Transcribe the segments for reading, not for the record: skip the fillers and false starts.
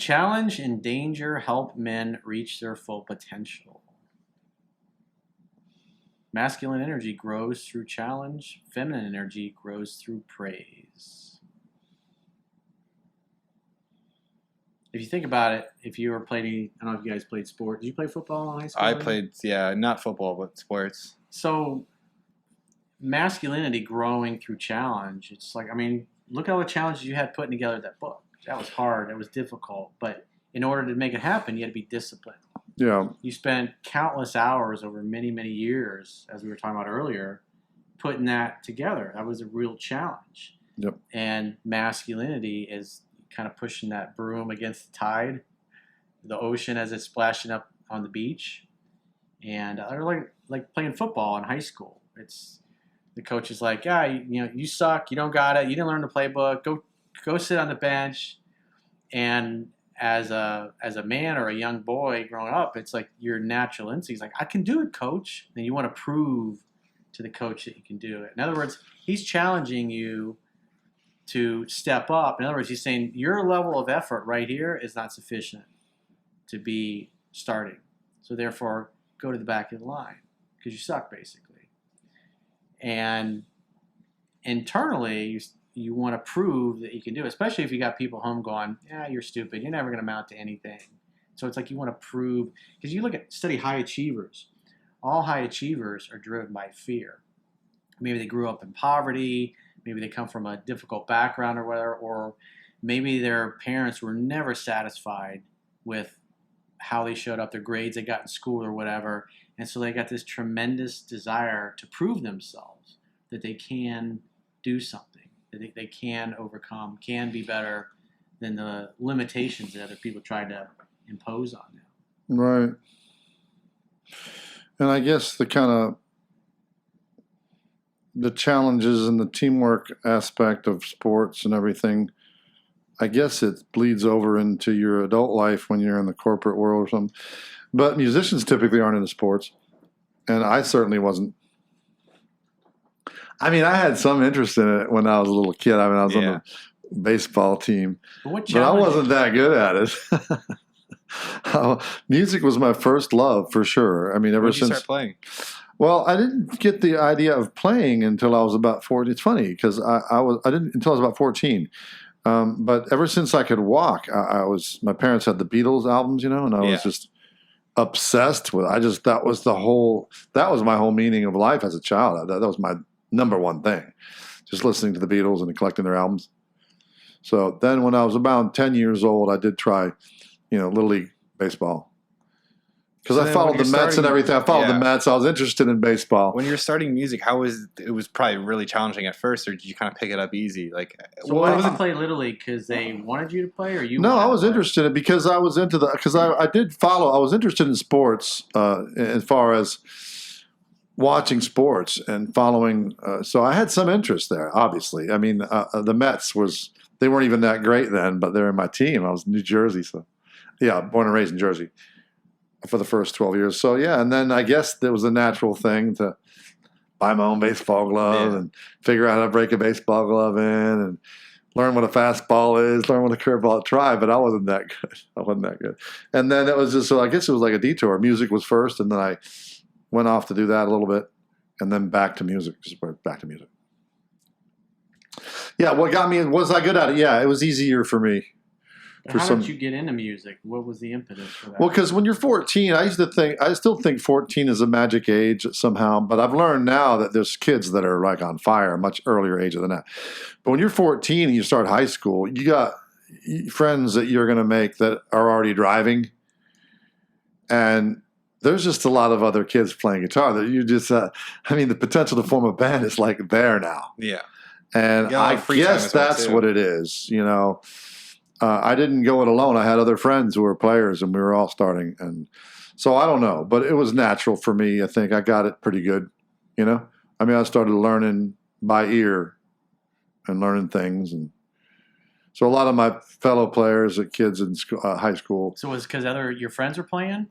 Challenge and danger help men reach their full potential. Masculine energy grows through challenge. Feminine energy grows through praise. If you think about it, if you were playing, I don't know if you guys played sport. Did you play football in high school? I played, not football, but sports. So masculinity growing through challenge. It's like, I mean, look at all the challenges you had putting together that book. That was hard. That was difficult. But in order to make it happen, you had to be disciplined. Yeah. You spent countless hours over many, many years, as we were talking about earlier, putting that together. That was a real challenge. Yep. And masculinity is kind of pushing that broom against the tide, the ocean as it's splashing up on the beach. And or like playing football in high school. It's the coach is like, yeah, you suck. You don't got it. You didn't learn the playbook. Go sit on the bench. And as a man or a young boy growing up, it's like your natural instinct. Like, I can do it, coach. And you want to prove to the coach that you can do it. In other words, he's challenging you to step up. In other words, he's saying your level of effort right here is not sufficient to be starting. So therefore, go to the back of the line because you suck, basically. And internally, you want to prove that you can do it, especially if you got people home going, yeah, you're stupid. You're never going to amount to anything. So it's like you want to prove, because you study high achievers. All high achievers are driven by fear. Maybe they grew up in poverty. Maybe they come from a difficult background or whatever, or maybe their parents were never satisfied with how they showed up, their grades they got in school or whatever. And so they got this tremendous desire to prove themselves that they can do something, that they can overcome, can be better than the limitations that other people tried to impose on them. Right. And I guess the challenges and the teamwork aspect of sports and everything, I guess it bleeds over into your adult life when you're in the corporate world or something. But musicians typically aren't into sports. And I certainly wasn't. I mean, I had some interest in it when I was a little kid. I mean, I was on the baseball team. But I wasn't that good at it. Music was my first love, for sure. I mean, ever since. When did you start playing? Well, I didn't get the idea of playing until I was about 14. It's funny because I didn't until I was about 14. But ever since I could walk, my parents had the Beatles albums, and I was just obsessed with. That was my whole meaning of life as a child. That was my number one thing, just listening to the Beatles and collecting their albums. So then, when I was about 10 years old, I did try, Little League baseball. Because I followed the Mets and everything. I followed the Mets. I was interested in baseball. When you're starting music, it was probably really challenging at first, or did you kind of pick it up easy? So why did you play Little League? Because they wanted you to play, or you? No, I was interested in it because I was into because I did follow. I was interested in sports as far as watching sports and following. So I had some interest there. Obviously, I mean, the Mets they weren't even that great then, but they're in my team. I was in New Jersey, so born and raised in Jersey for the first 12 years. So, and then I guess there was a natural thing to buy my own baseball glove and figure out how to break a baseball glove in and learn what a fastball is, learn what a curveball try, but I wasn't that good. And then it was just, so I guess it was like a detour. Music was first, and then I went off to do that a little bit, and then back to music, just back to music. Yeah, what got me, was I good at it? Yeah, it was easier for me. How did you get into music? What was the impetus for that? Well, because when you're 14, I still think 14 is a magic age somehow, but I've learned now that there's kids that are like on fire, much earlier age than that. But when you're 14 and you start high school, you got friends that you're going to make that are already driving, and there's just a lot of other kids playing guitar that you just, the potential to form a band is like there now. Yeah. And I guess that's what it is, I didn't go it alone. I had other friends who were players, and we were all starting. And so I don't know, but it was natural for me. I think I got it pretty good, I started learning by ear and learning things. And so a lot of my fellow players, kids in high school. So was it because your friends were playing?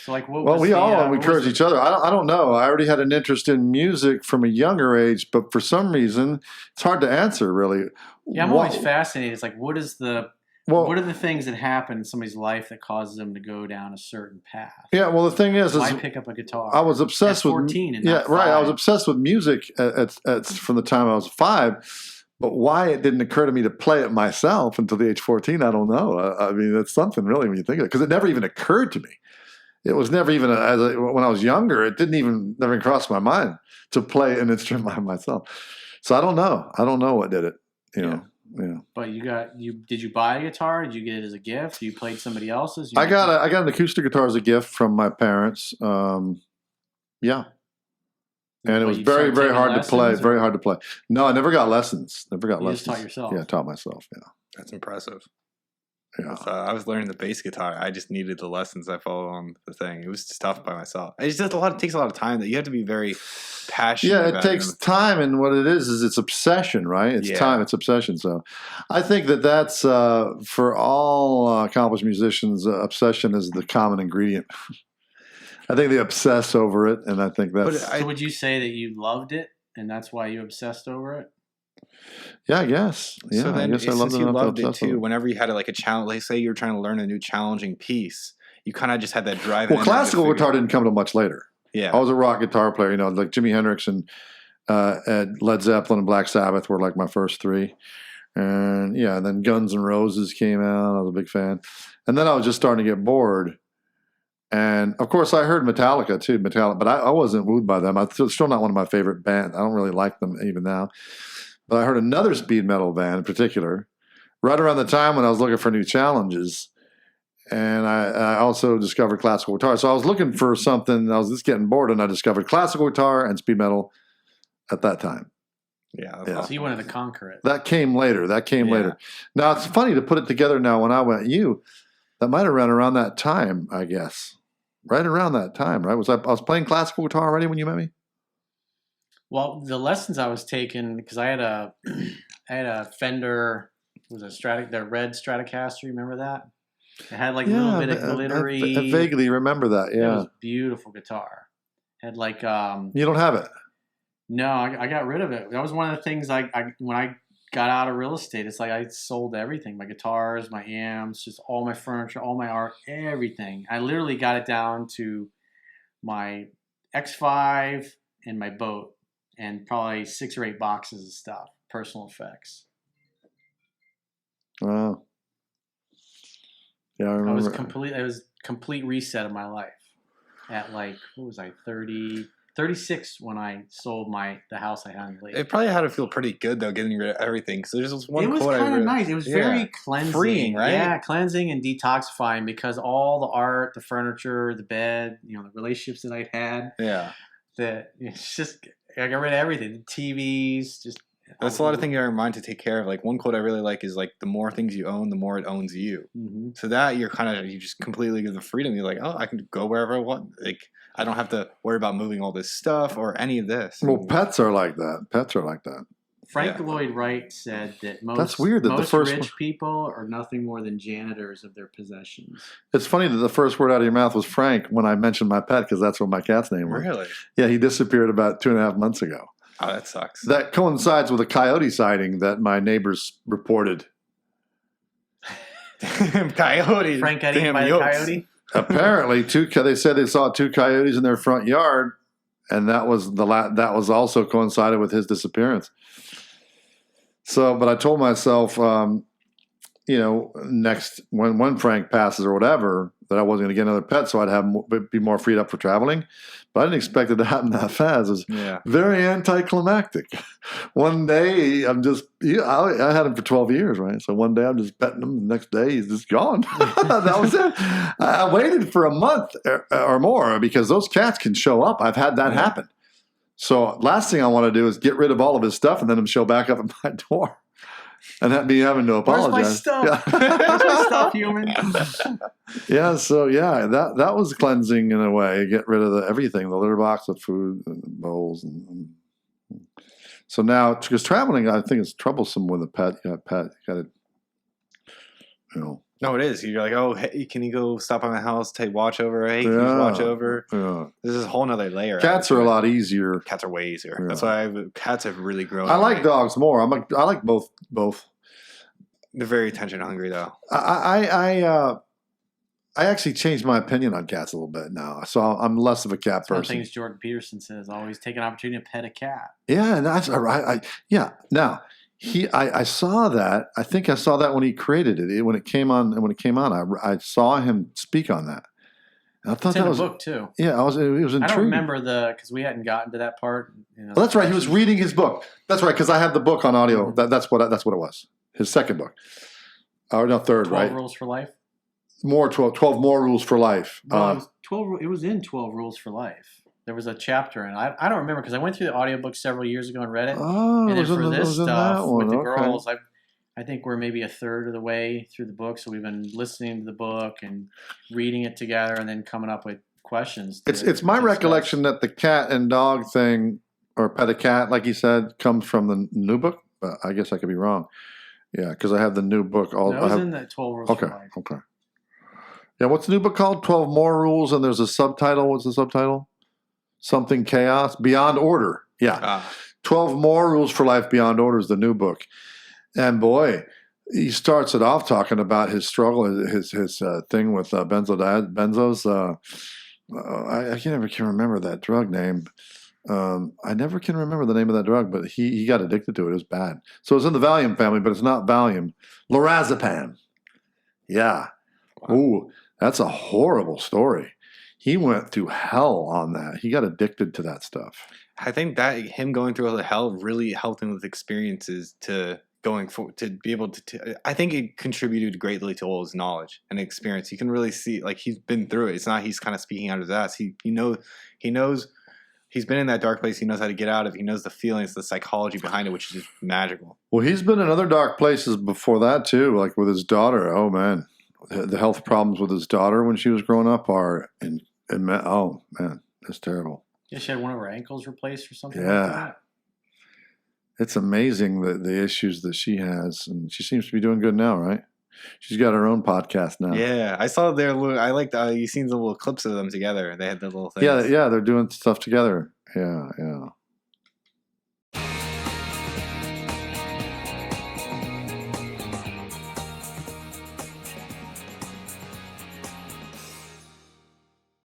So we all encouraged each other. I don't know. I already had an interest in music from a younger age, but for some reason, it's hard to answer really. Yeah, I'm always fascinated. It's like, what is the Well, what are the things that happen in somebody's life that causes them to go down a certain path? yeah. Well, the thing is Why pick up a guitar? I was obsessed at with 14 and yeah, not right. I 5? was obsessed with music from the time I was 5. But why it didn't occur to me to play it myself until the age 14, I don't know. I mean, it's something really when you think of it, because it never even occurred to me. It was never even when I was younger. It didn't even never cross my mind to play an instrument by myself. So I don't know. I don't know what did it. You know. Yeah. But did you buy a guitar? Did you get it as a gift? You played somebody else's? I got an acoustic guitar as a gift from my parents. Yeah. And it was very, very hard to play. Very hard to play. No, I never got lessons. Never got lessons. You just taught yourself? Yeah, I taught myself. Yeah. That's impressive. Yeah. I was learning the bass guitar. I just needed the lessons I followed on the thing. It was just tough by myself. It just takes a lot of time. That you have to be very passionate. Yeah, about it takes time, and what it is it's obsession, right? It's time, it's obsession. So, I think that's for all accomplished musicians, obsession is the common ingredient. I think they obsess over it, and I think that's. So would you say that you loved it, and that's why you obsessed over it? Yeah, I guess. Yeah, so then, I guess since you loved it too, whenever you had like a challenge, like say you're trying to learn a new challenging piece, you kind of just had that drive. Well, classical guitar didn't come until much later. Yeah, I was a rock guitar player. Like Jimi Hendrix and Led Zeppelin and Black Sabbath were like my first 3. And then Guns N' Roses came out. I was a big fan. And then I was just starting to get bored. And of course, I heard Metallica too. But I wasn't wooed by them. It's still not one of my favorite bands. I don't really like them even now. But I heard another speed metal band in particular right around the time when I was looking for new challenges. And I also discovered classical guitar. So I was looking for something. I was just getting bored, and I discovered classical guitar and speed metal at that time. Yeah. So you wanted to conquer it. That came later. Now, it's funny to put it together now when I went that might have run around that time, I guess. Right around that time, right? I was playing classical guitar already when you met me? Well, the lessons I was taking, because I had a Fender, the red Stratocaster. Remember that? It had like a little bit of glittery. I vaguely remember that. Yeah, it was a beautiful guitar. It had like You don't have it? No, I got rid of it. That was one of the things when I got out of real estate. It's like I sold everything: my guitars, my amps, just all my furniture, all my art, everything. I literally got it down to my X5 and my boat, and probably 6 or 8 boxes of stuff, personal effects. Wow. Yeah, I remember. It was complete reset of my life. At like, what was I, 36 when I sold the house I had in Lake. It probably had to feel pretty good though, getting rid of everything. Because there's just one. It was kind of nice. It was very cleansing, freeing, right? Yeah, cleansing and detoxifying, because all the art, the furniture, the bed, the relationships that I'd had. Yeah. That it's just I got rid of everything. The TVs, just. That's a lot of things you have in mind to take care of. Like one quote I really like is like, the more things you own, the more it owns you. Mm-hmm. So that you just completely give the freedom. You're like, oh, I can go wherever I want. Like I don't have to worry about moving all this stuff or any of this. Well, pets are like that. Frank Lloyd Wright said that most rich people are nothing more than janitors of their possessions. It's funny that the first word out of your mouth was Frank when I mentioned my pet, because that's what my cat's name was. Really? Yeah, he disappeared about 2.5 months ago. Oh, that sucks. That coincides with a coyote sighting that my neighbors reported. Coyote. Frank got eaten by the coyote? Apparently, they said they saw 2 coyotes in their front yard, and that was also coincided with his disappearance. So, but I told myself, next when Frank passes or whatever, that I wasn't going to get another pet, so I'd be more freed up for traveling. But I didn't expect it to happen that fast. It was very anticlimactic. One day, I had him for 12 years, right? So one day I'm just petting him. The next day, he's just gone. That was it. I waited for a month or more, because those cats can show up. I've had that happen. So last thing I want to do is get rid of all of his stuff and then him show back up at my door. And that be having to apologize. Where's my stuff? Where's my stuff, human? Yeah, so that was cleansing in a way. Get rid of everything, the litter box, the food, and bowls, and so now, because traveling, I think it's troublesome with a pet. You got to, No, it is. You're like, oh, hey, can you go stop by my house, take watch over? Hey, can you watch over? Yeah. This is a whole nother layer. Cats are a lot easier. Cats are way easier. Yeah. That's why cats have really grown. I like dogs more. I like both. They're very attention hungry, though. I actually changed my opinion on cats a little bit now, so I'm less of a cat That's one of the person. things Jordan Peterson says: always take an opportunity to pet a cat. Yeah, and that's all right. Yeah. Now I saw that. I think I saw that when he created it. When it came on, I saw him speak on that. And I thought It's in that the was book too. yeah. It was intriguing. I don't remember because we hadn't gotten to that part. Well, that's right. He was reading his book. That's right, because I have the book on audio. That's what it was. His second book, or no, third, 12 right? Rules for Life. 12 more rules for life. Well, it was 12. It was in 12 Rules for Life. There was a chapter, and I don't remember because I went through the audiobook several years ago and read it. Oh, and it then for this was in stuff that one. with the Okay. girls, I think we're maybe a third of the way through the book, so we've been listening to the book and reading it together, and then coming up with questions. It's my recollection that the cat and dog thing, or pet a cat, like you said, comes from the new book. But I guess I could be wrong. Yeah, because I have the new book. No, it was in the 12 Rules Okay. for Life. Okay. Yeah, what's the new book called? 12 More Rules, and there's a subtitle. What's the subtitle? Something Chaos Beyond Order. Yeah. 12 More Rules for Life Beyond Order is the new book. And boy, he starts it off talking about his struggle, his thing with benzos. I never can remember that drug name. I never can remember the name of that drug, but he got addicted to it. It was bad. So it's in the Valium family, but it's not Valium. Lorazepam. Yeah. Wow. Ooh, that's a horrible story. He went through hell on that. He got addicted to that stuff. I think that him going through all the hell really helped him with experiences to be able to. I think it contributed greatly to all his knowledge and experience. You can really see, like, he's been through it. It's not he's kind of speaking out of his ass. He knows he's been in that dark place. He knows how to get out of it. He knows the feelings, the psychology behind it, which is just magical. Well, he's been in other dark places before that too, like with his daughter. Oh man, the health problems with his daughter when she was growing up are oh man, that's terrible. Yeah, she had one of her ankles replaced or something. Yeah. Like that. It's amazing the issues that she has, and she seems to be doing good now, right? She's got her own podcast now. Yeah, I saw their little. I liked. You seen the little clips of them together. They had the little things. Yeah, they're doing stuff together. Yeah.